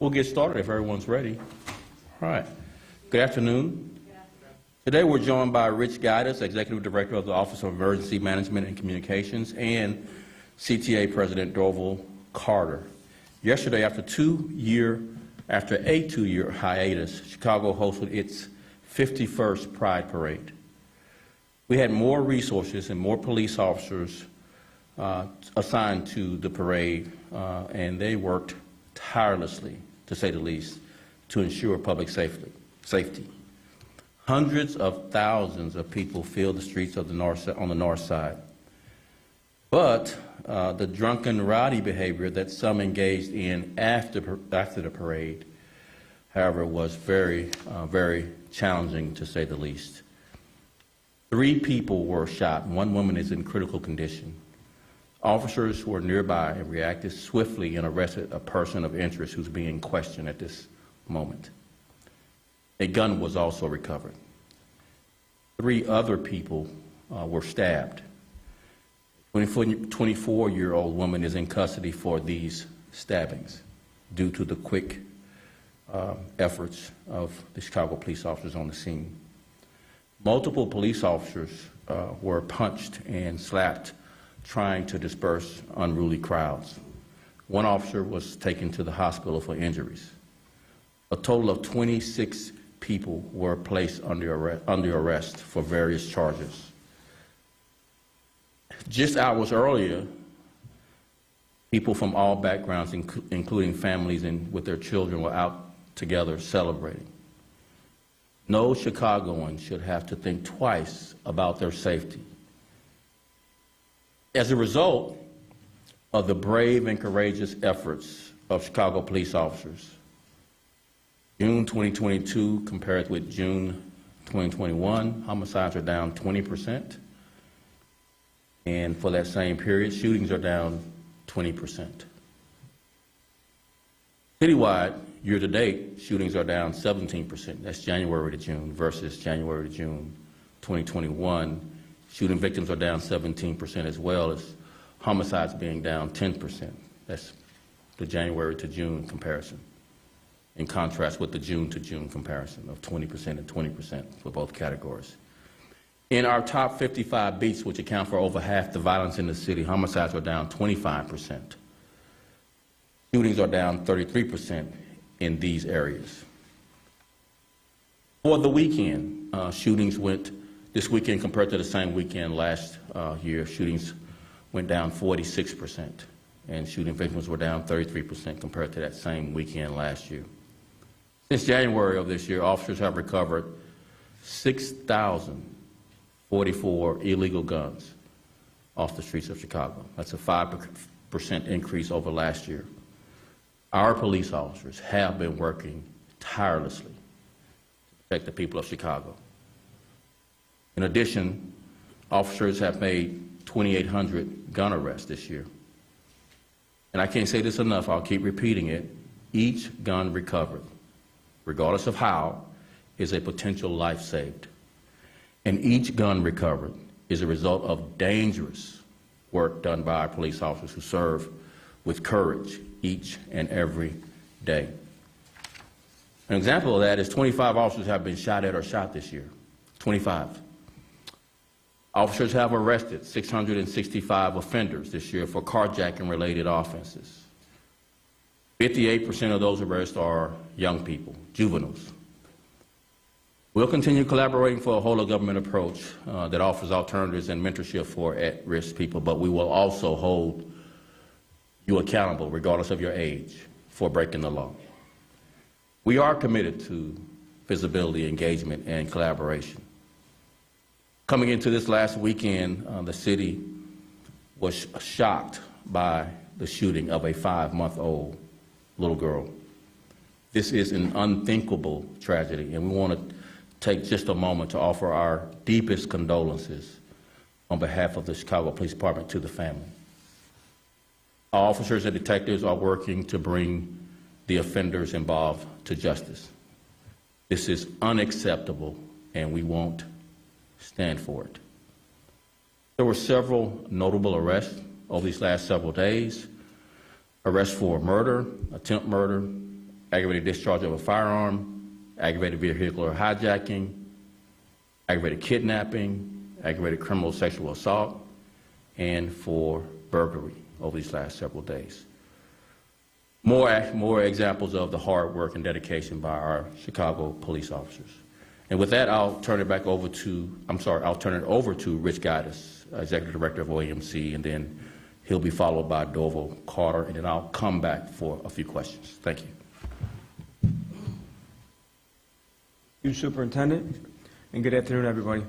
We'll get started if everyone's ready. All right. Good afternoon. Today we're joined by Rich Guidas, Executive Director of the Office of Emergency Management and Communications, and CTA President Dorval Carter. Yesterday, after a two-year hiatus, Chicago hosted its 51st Pride Parade. We had more resources and more police officers assigned to the parade, and they worked tirelessly, to say the least, to ensure public safety. Hundreds of thousands of people filled the streets of on the north side. But the drunken, rowdy behavior that some engaged in after the parade, however, was very challenging, to say the least. 3 people were shot. 1 woman is in critical condition. Officers were nearby and reacted swiftly and arrested a person of interest who's being questioned at this moment. A gun was also recovered. 3 other people were stabbed. A 24-year-old woman is in custody for these stabbings due to the quick efforts of the Chicago police officers on the scene. Multiple police officers were punched and slapped trying to disperse unruly crowds. 1 officer was taken to the hospital for injuries. A total of 26 people were placed under arrest for various charges. Just hours earlier, people from all backgrounds, including families and with their children, were out together celebrating. No Chicagoan should have to think twice about their safety. As a result of the brave and courageous efforts of Chicago police officers, June 2022 compared with June 2021, homicides are down 20%. And for that same period, shootings are down 20%. Citywide, year-to-date, shootings are down 17%. That's January to June versus January to June 2021. Shooting victims are down 17%, as well as homicides being down 10%. That's the January to June comparison, in contrast with the June to June comparison of 20% and 20% for both categories. In our top 55 beats, which account for over half the violence in the city, homicides are down 25%. Shootings are down 33% in these areas. For the weekend, shootings went, this weekend compared to the same weekend last year, shootings went down 46%, and shooting victims were down 33% compared to that same weekend last year. Since January of this year, officers have recovered 6,044 illegal guns off the streets of Chicago. That's a 5% increase over last year. Our police officers have been working tirelessly to protect the people of Chicago. In addition, officers have made 2,800 gun arrests this year. And I can't say this enough, I'll keep repeating it. Each gun recovered, regardless of how, is a potential life saved. And each gun recovered is a result of dangerous work done by our police officers who serve with courage each and every day. An example of that is 25 officers have been shot at or shot this year. 25. Officers have arrested 665 offenders this year for carjacking-related offenses. 58% of those arrests are young people, juveniles. We'll continue collaborating for a whole-of-government approach that offers alternatives and mentorship for at-risk people, but we will also hold you accountable, regardless of your age, for breaking the law. We are committed to visibility, engagement, and collaboration. Coming into this last weekend, the city was shocked by the shooting of a 5-month-old little girl. This is an unthinkable tragedy, and we want to take just a moment to offer our deepest condolences on behalf of the Chicago Police Department to the family. Our officers and detectives are working to bring the offenders involved to justice. This is unacceptable, and we won't stand for it. There were several notable arrests over these last several days. Arrests for murder, attempt murder, aggravated discharge of a firearm, aggravated vehicular hijacking, aggravated kidnapping, aggravated criminal sexual assault, and for burglary over these last several days. More examples of the hard work and dedication by our Chicago police officers. And with that, I'll turn it over to Rich Gaddis, Executive Director of OAMC, and then he'll be followed by Doval Carter, and then I'll come back for a few questions. Thank you. Thank you, Superintendent, and good afternoon, everybody.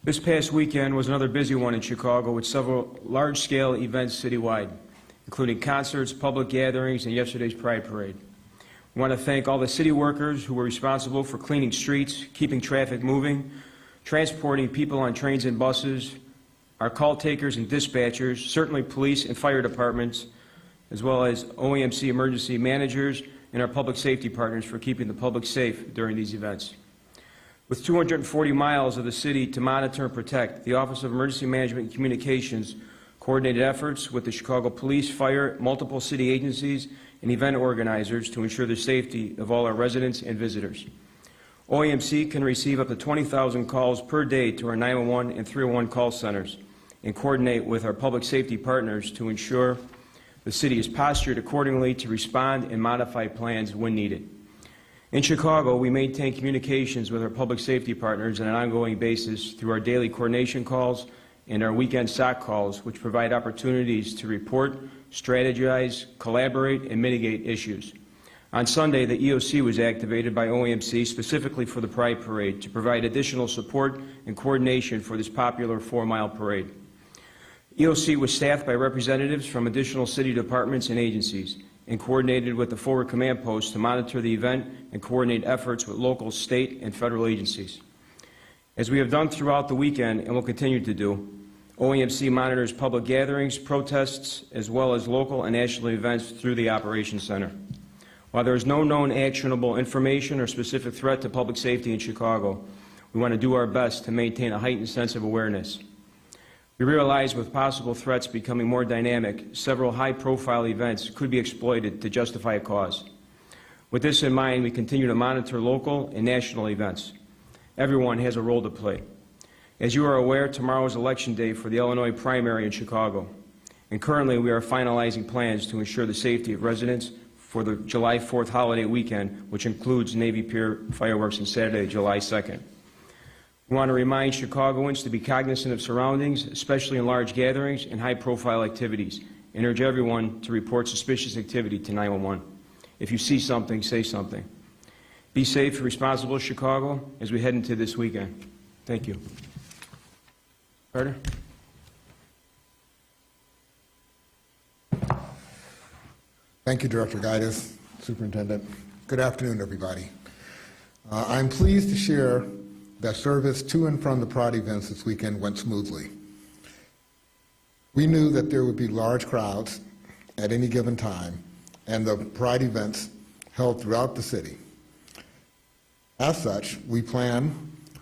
This past weekend was another busy one in Chicago with several large-scale events citywide, including concerts, public gatherings, and yesterday's Pride Parade. We want to thank all the city workers who were responsible for cleaning streets, keeping traffic moving, transporting people on trains and buses, our call takers and dispatchers, certainly police and fire departments, as well as OAMC emergency managers and our public safety partners for keeping the public safe during these events. With 240 miles of the city to monitor and protect, the Office of Emergency Management and Communications coordinated efforts with the Chicago Police, Fire, multiple city agencies, and event organizers to ensure the safety of all our residents and visitors. OAMC can receive up to 20,000 calls per day to our 911 and 301 call centers and coordinate with our public safety partners to ensure the city is postured accordingly to respond and modify plans when needed. In Chicago, we maintain communications with our public safety partners on an ongoing basis through our daily coordination calls and our weekend SOC calls, which provide opportunities to report, strategize, collaborate, and mitigate issues. On Sunday, the EOC was activated by OAMC specifically for the Pride Parade to provide additional support and coordination for this popular 4-mile parade. EOC was staffed by representatives from additional city departments and agencies and coordinated with the forward command post to monitor the event and coordinate efforts with local, state, and federal agencies. As we have done throughout the weekend and will continue to do, OAMC monitors public gatherings, protests, as well as local and national events through the Operations Center. While there is no known actionable information or specific threat to public safety in Chicago, we want to do our best to maintain a heightened sense of awareness. We realize with possible threats becoming more dynamic, several high-profile events could be exploited to justify a cause. With this in mind, we continue to monitor local and national events. Everyone has a role to play. As you are aware, tomorrow is Election Day for the Illinois primary in Chicago, and currently we are finalizing plans to ensure the safety of residents for the July 4th holiday weekend, which includes Navy Pier fireworks on Saturday, July 2nd. We want to remind Chicagoans to be cognizant of surroundings, especially in large gatherings and high-profile activities, and urge everyone to report suspicious activity to 911. If you see something, say something. Be safe and responsible, Chicago, as we head into this weekend. Thank you. Carter? Thank you, Director Gaddis, Superintendent. Good afternoon, everybody. I'm pleased to share that service to and from the Pride events this weekend went smoothly. We knew that there would be large crowds at any given time, and the Pride events held throughout the city. As such, we planned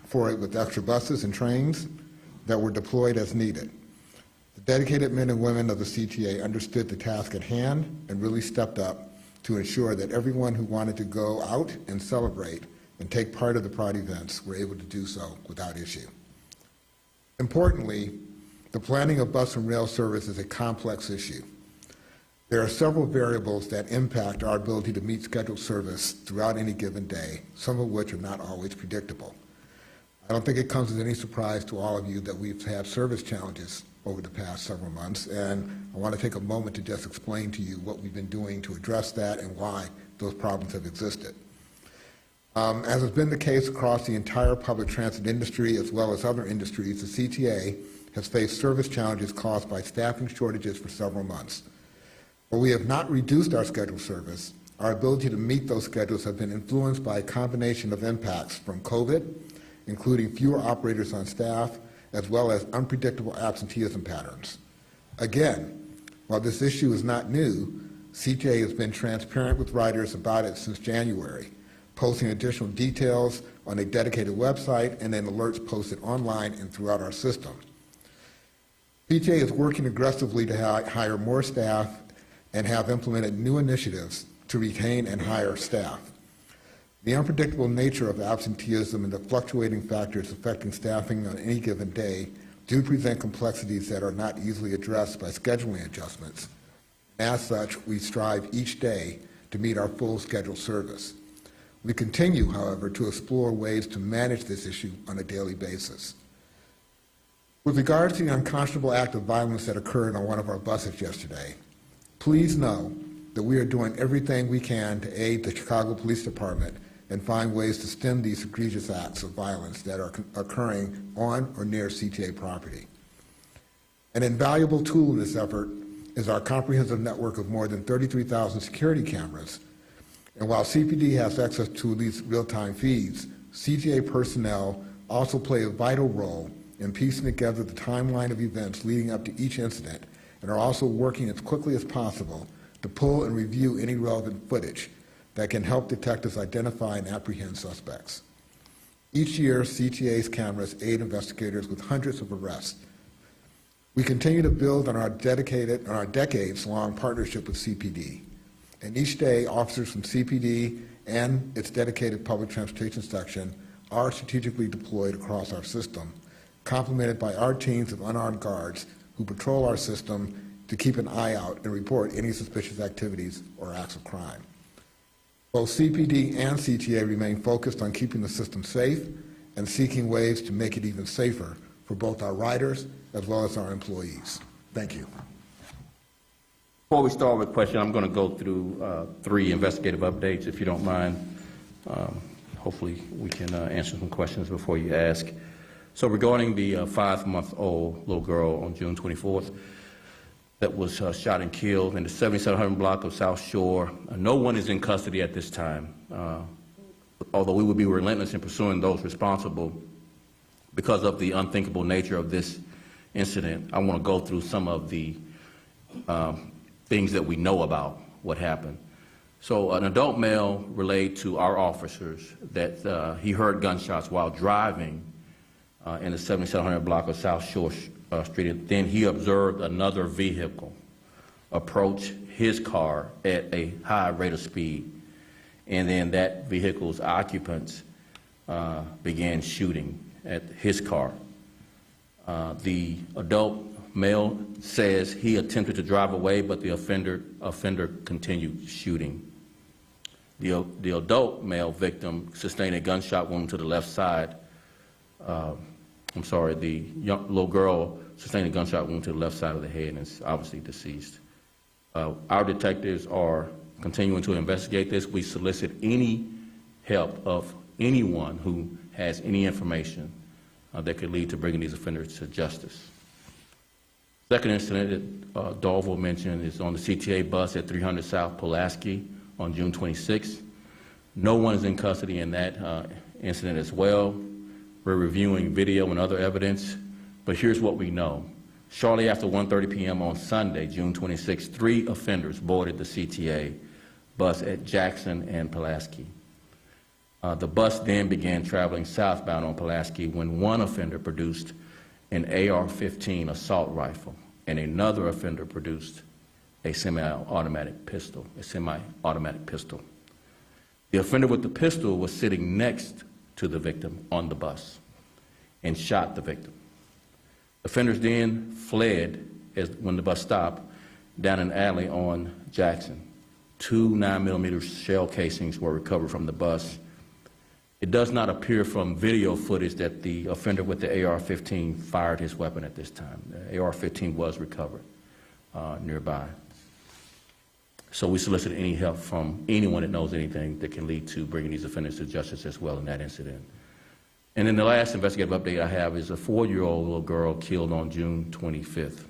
for it with extra buses and trains that were deployed as needed. The dedicated men and women of the CTA understood the task at hand and really stepped up to ensure that everyone who wanted to go out and celebrate and take part of the Pride events were able to do so without issue. Importantly, the planning of bus and rail service is a complex issue. There are several variables that impact our ability to meet scheduled service throughout any given day, some of which are not always predictable. I don't think it comes as any surprise to all of you that we've had service challenges over the past several months, and I want to take a moment to just explain to you what we've been doing to address that and why those problems have existed. As has been the case across the entire public transit industry as well as other industries, the CTA has faced service challenges caused by staffing shortages for several months. While we have not reduced our scheduled service, our ability to meet those schedules have been influenced by a combination of impacts from COVID, including fewer operators on staff, as well as unpredictable absenteeism patterns. Again, while this issue is not new, CTA has been transparent with riders about it since January, posting additional details on a dedicated website and then alerts posted online and throughout our system. CTA is working aggressively to hire more staff and have implemented new initiatives to retain and hire staff. The unpredictable nature of absenteeism and the fluctuating factors affecting staffing on any given day do present complexities that are not easily addressed by scheduling adjustments. As such, we strive each day to meet our full scheduled service. We continue, however, to explore ways to manage this issue on a daily basis. With regard to the unconscionable act of violence that occurred on one of our buses yesterday, please know that we are doing everything we can to aid the Chicago Police Department and find ways to stem these egregious acts of violence that are occurring on or near CTA property. An invaluable tool in this effort is our comprehensive network of more than 33,000 security cameras. And while CPD has access to these real-time feeds, CTA personnel also play a vital role in piecing together the timeline of events leading up to each incident and are also working as quickly as possible to pull and review any relevant footage that can help detectives identify and apprehend suspects. Each year, CTA's cameras aid investigators with hundreds of arrests. We continue to build on our decades-long partnership with CPD. And each day, officers from CPD and its dedicated public transportation section are strategically deployed across our system, complemented by our teams of unarmed guards who patrol our system to keep an eye out and report any suspicious activities or acts of crime. Both CPD and CTA remain focused on keeping the system safe and seeking ways to make it even safer for both our riders as well as our employees. Thank you. Before we start with questions, I'm going to go through 3 investigative updates, if you don't mind. Hopefully we can answer some questions before you ask. So regarding the 5-month-old little girl on June 24th that was shot and killed in the 7700 block of South Shore, no one is in custody at this time. Although we will be relentless in pursuing those responsible because of the unthinkable nature of this incident, I want to go through some of the things that we know about what happened. So an adult male relayed to our officers that he heard gunshots while driving in the 7700 block of South Shore Street. Then he observed another vehicle approach his car at a high rate of speed. And then that vehicle's occupants began shooting at his car. The adult male says he attempted to drive away, but the offender continued shooting. The adult male victim sustained a gunshot wound to the left side. The little girl sustained a gunshot wound to the left side of the head and is obviously deceased. Our detectives are continuing to investigate this. We solicit any help of anyone who has any information that could lead to bringing these offenders to justice. Second incident that Darville mentioned is on the CTA bus at 300 South Pulaski on June 26th. No one is in custody in that incident as well. We're reviewing video and other evidence, but here's what we know. Shortly after 1:30 p.m. on Sunday, June 26, 3 offenders boarded the CTA bus at Jackson and Pulaski. The bus then began traveling southbound on Pulaski when one offender produced an AR-15 assault rifle and another offender produced a semi-automatic pistol. The offender with the pistol was sitting next to the victim on the bus and shot the victim. Offenders then fled when the bus stopped down an alley on Jackson. 2 9mm shell casings were recovered from the bus. It does not appear from video footage that the offender with the AR-15 fired his weapon at this time. The AR-15 was recovered nearby. So we solicit any help from anyone that knows anything that can lead to bringing these offenders to justice as well in that incident. And then the last investigative update I have is a 4-year-old little girl killed on June 25th.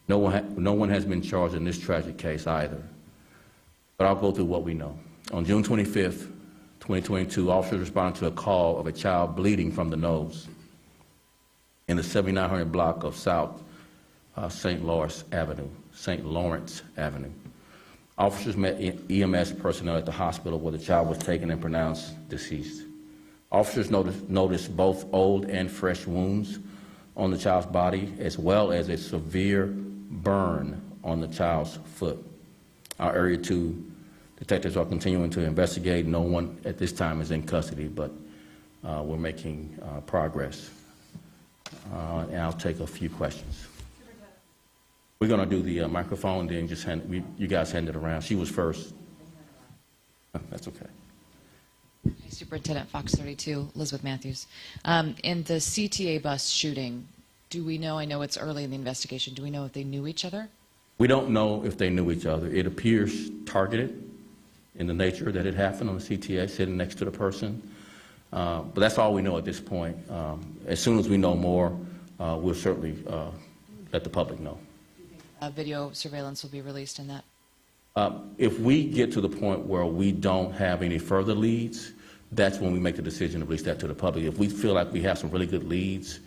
No one has been charged in this tragic case either, but I'll go through what we know. On June 25th, 2022, officers responded to a call of a child bleeding from the nose in the 7900 block of South St. Lawrence Avenue. Officers met EMS personnel at the hospital where the child was taken and pronounced deceased. Officers noticed both old and fresh wounds on the child's body, as well as a severe burn on the child's foot. Our Area 2 Detectives are continuing to investigate. No one at this time is in custody, but we're making progress. And I'll take a few questions. We're going to do the microphone, then just you guys hand it around. She was first. That's okay. Superintendent Fox 32, Elizabeth Matthews. In the CTA bus shooting, do we know, I know it's early in the investigation, do we know if they knew each other? We don't know if they knew each other. It appears targeted in the nature that it happened on the CTA, sitting next to the person. But that's all we know at this point. As soon as we know more, we'll certainly let the public know. Video surveillance will be released in that? If we get to the point where we don't have any further leads, that's when we make the decision to release that to the public. If we feel like we have some really good leads,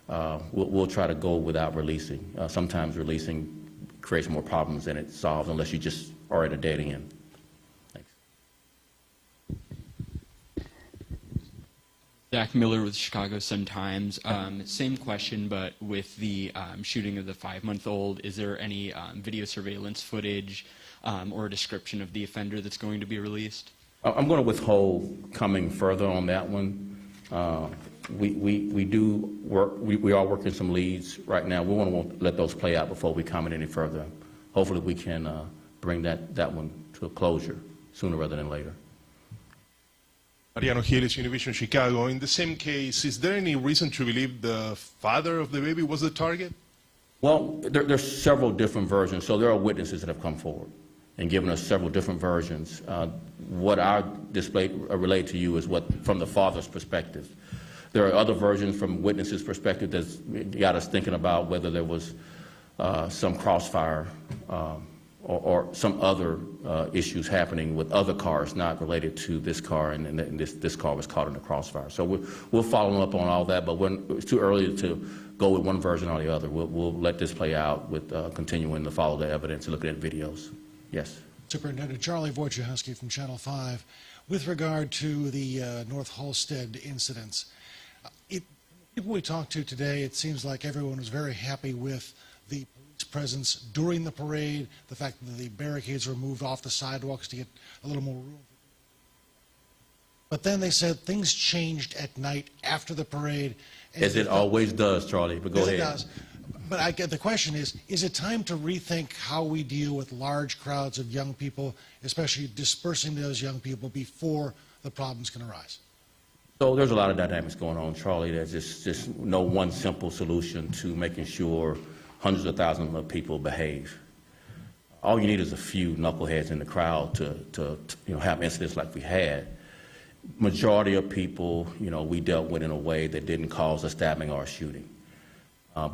we'll try to go without releasing. Sometimes releasing creates more problems than it solves unless you just are at a dead end. Thanks. Zach Miller with Chicago Sun-Times. Same question, but with the shooting of the 5-month-old, is there any video surveillance footage or a description of the offender that's going to be released? I'm going to withhold coming further on that one. We do work. We are working some leads right now. We want to let those play out before we comment any further. Hopefully, we can bring that one to a closure sooner rather than later. Mariano Giles, Univision Chicago. In the same case, is there any reason to believe the father of the baby was the target? Well, there's several different versions. So there are witnesses that have come forward and given us several different versions. What I relate to you is what from the father's perspective. There are other versions from witnesses' perspective that's got us thinking about whether there was some crossfire or some other issues happening with other cars not related to this car, and this car was caught in the crossfire. So we'll follow up on all that, but it's too early to go with one version or the other. We'll let this play out with continuing to follow the evidence and looking at videos. Yes. Superintendent Charlie Wojciechowski from Channel 5. With regard to the North Halstead incidents, people we talked to today, it seems like everyone was very happy with the police presence during the parade, the fact that the barricades were moved off the sidewalks to get a little more room. But then they said things changed at night after the parade. As it always does, Charlie, but go ahead. It does. But the question is it time to rethink how we deal with large crowds of young people, especially dispersing those young people before the problems can arise? So there's a lot of dynamics going on, Charlie. There's just no one simple solution to making sure hundreds of thousands of people behave. All you need is a few knuckleheads in the crowd to have incidents like we had. Majority of people, we dealt with in a way that didn't cause a stabbing or a shooting.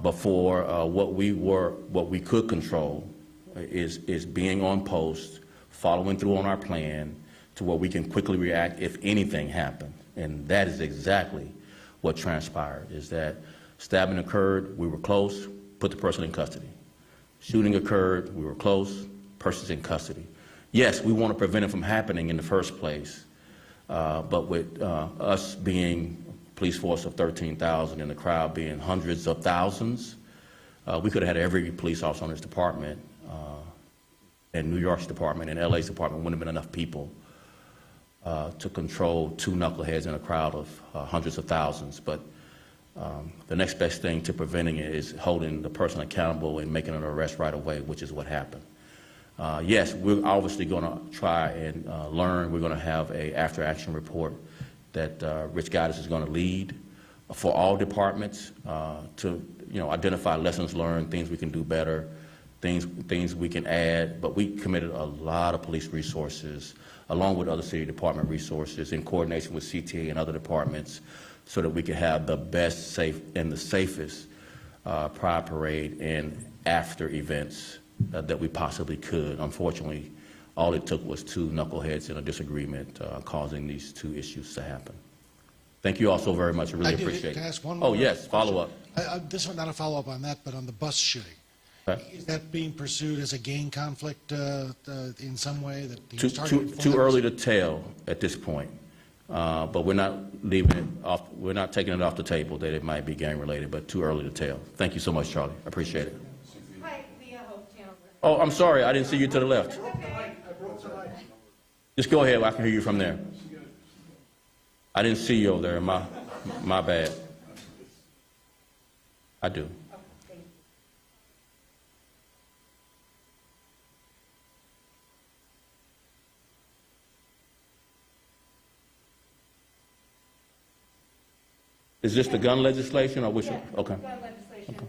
Before, what we could control is being on post, following through on our plan to where we can quickly react if anything happened. And that is exactly what transpired, is that stabbing occurred, we were close, put the person in custody. Shooting occurred, we were close, person's in custody. Yes, we want to prevent it from happening in the first place, but with us being a police force of 13,000 and the crowd being hundreds of thousands, we could have had every police officer on this department, and New York's department and LA's department wouldn't have been enough people to control two knuckleheads in a crowd of hundreds of thousands. But the next best thing to preventing it is holding the person accountable and making an arrest right away, which is what happened. Yes, we're obviously going to try and learn. We're going to have an after-action report that Rich Gaddis is going to lead for all departments to identify lessons learned, things we can do better, things we can add. But we committed a lot of police resources, along with other city department resources, in coordination with CTA and other departments, so that we can have the best, safe, and the safest Pride Parade and after events that we possibly could. Unfortunately, all it took was two knuckleheads in a disagreement causing these two issues to happen. Thank you all so very much. I really appreciate it. Can I ask one more? Oh, yes, follow up. This one, not a follow-up on that, but on the bus shooting. Okay. Is that being pursued as a gang conflict in some way? That he was Too early to tell at this point, but we're not leaving it off. We're not taking it off the table that it might be gang related, but too early to tell. Thank you so much, Charlie. I appreciate it. Hi, the Hope Channel. Oh, I'm sorry, I didn't see you to the left. Just go ahead. I can hear you from there. I didn't see you over there. My bad. I do. Is this the gun legislation or which? Yeah, Okay. gun legislation. Okay.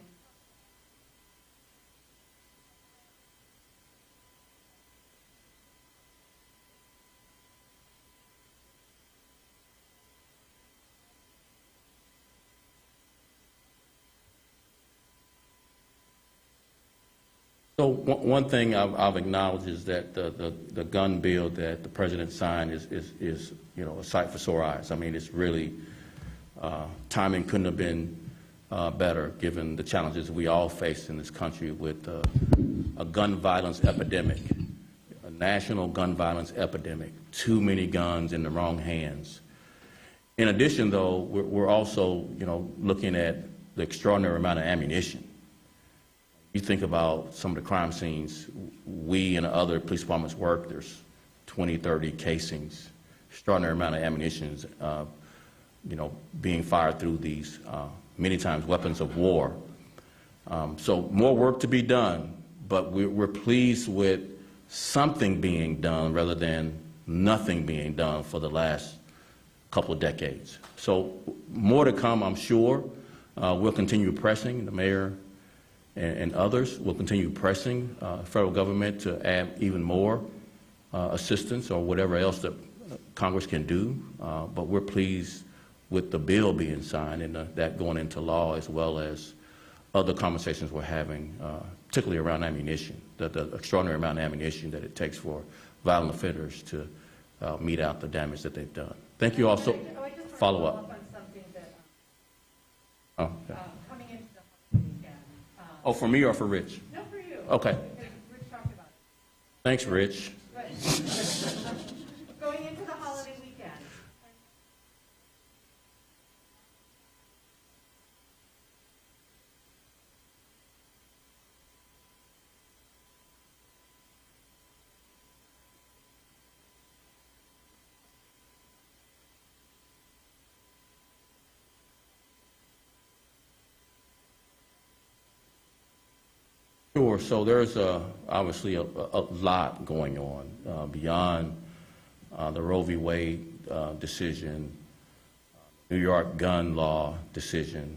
So one thing I've acknowledged is that the gun bill that the president signed is a sight for sore eyes. I mean, it's really timing couldn't have been better given the challenges we all face in this country with a gun violence epidemic, a national gun violence epidemic, too many guns in the wrong hands. In addition, though, we're also looking at the extraordinary amount of ammunition. You think about some of the crime scenes we and other police departments work, there's 20, 30 casings, extraordinary amount of ammunition, being fired through these, many times, weapons of war. So more work to be done, but we're pleased with something being done rather than nothing being done for the last couple of decades. So more to come, I'm sure. We'll continue pressing, the mayor and others will continue pressing federal government to add even more assistance or whatever else that Congress can do. But we're pleased with the bill being signed and that going into law, as well as other conversations we're having, particularly around ammunition, the extraordinary amount of ammunition that it takes for violent offenders to mete out the damage that they've done. Thank you also. Follow up. On something that, Oh, okay. coming into the holiday weekend. Oh, for me or for Rich? No, for you. Okay. Because Rich talked about it. Thanks, Rich. But going into the holiday weekend. Sure. So there's obviously a lot going on beyond the Roe v. Wade decision, New York gun law decision,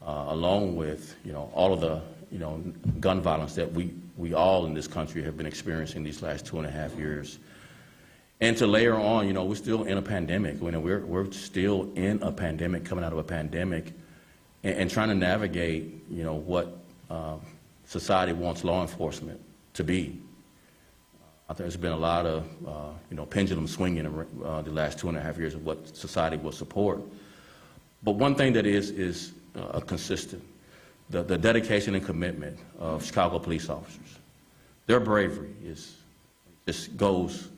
along with all of the gun violence that we all in this country have been experiencing these last 2.5 years. And to layer on, we're still in a pandemic. We're still in a pandemic, coming out of a pandemic, and trying to navigate what society wants law enforcement to be. I think there's been a lot of, pendulum swinging the last 2.5 years of what society will support. But one thing that is consistent, the dedication and commitment of Chicago police officers. Their bravery just goes,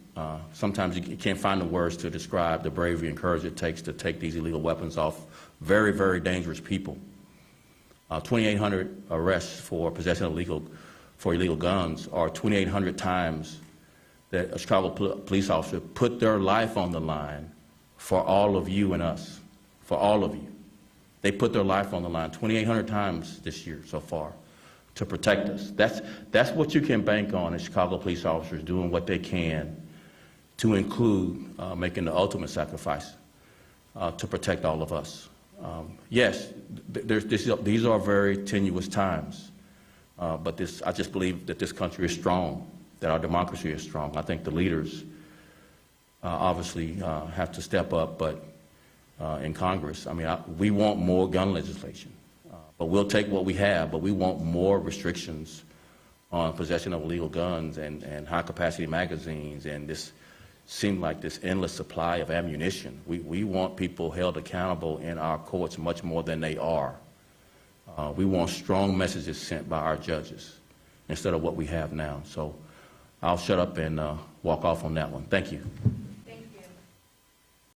sometimes you can't find the words to describe the bravery and courage it takes to take these illegal weapons off very, very dangerous people. 2,800 arrests for possession of illegal guns are 2,800 times that a Chicago police officer put their life on the line for all of you and us, for all of you. They put their life on the line 2,800 times this year so far to protect us. That's what you can bank on as Chicago police officers doing what they can to include making the ultimate sacrifice to protect all of us. Yes, these are very tenuous times, but I just believe that this country is strong, that our democracy is strong. I think the leaders obviously have to step up, but in Congress, we want more gun legislation, but we'll take what we have, but we want more restrictions on possession of illegal guns and high-capacity magazines and this seem like this endless supply of ammunition. We want people held accountable in our courts much more than they are. We want strong messages sent by our judges instead of what we have now. So I'll shut up and walk off on that one. Thank you.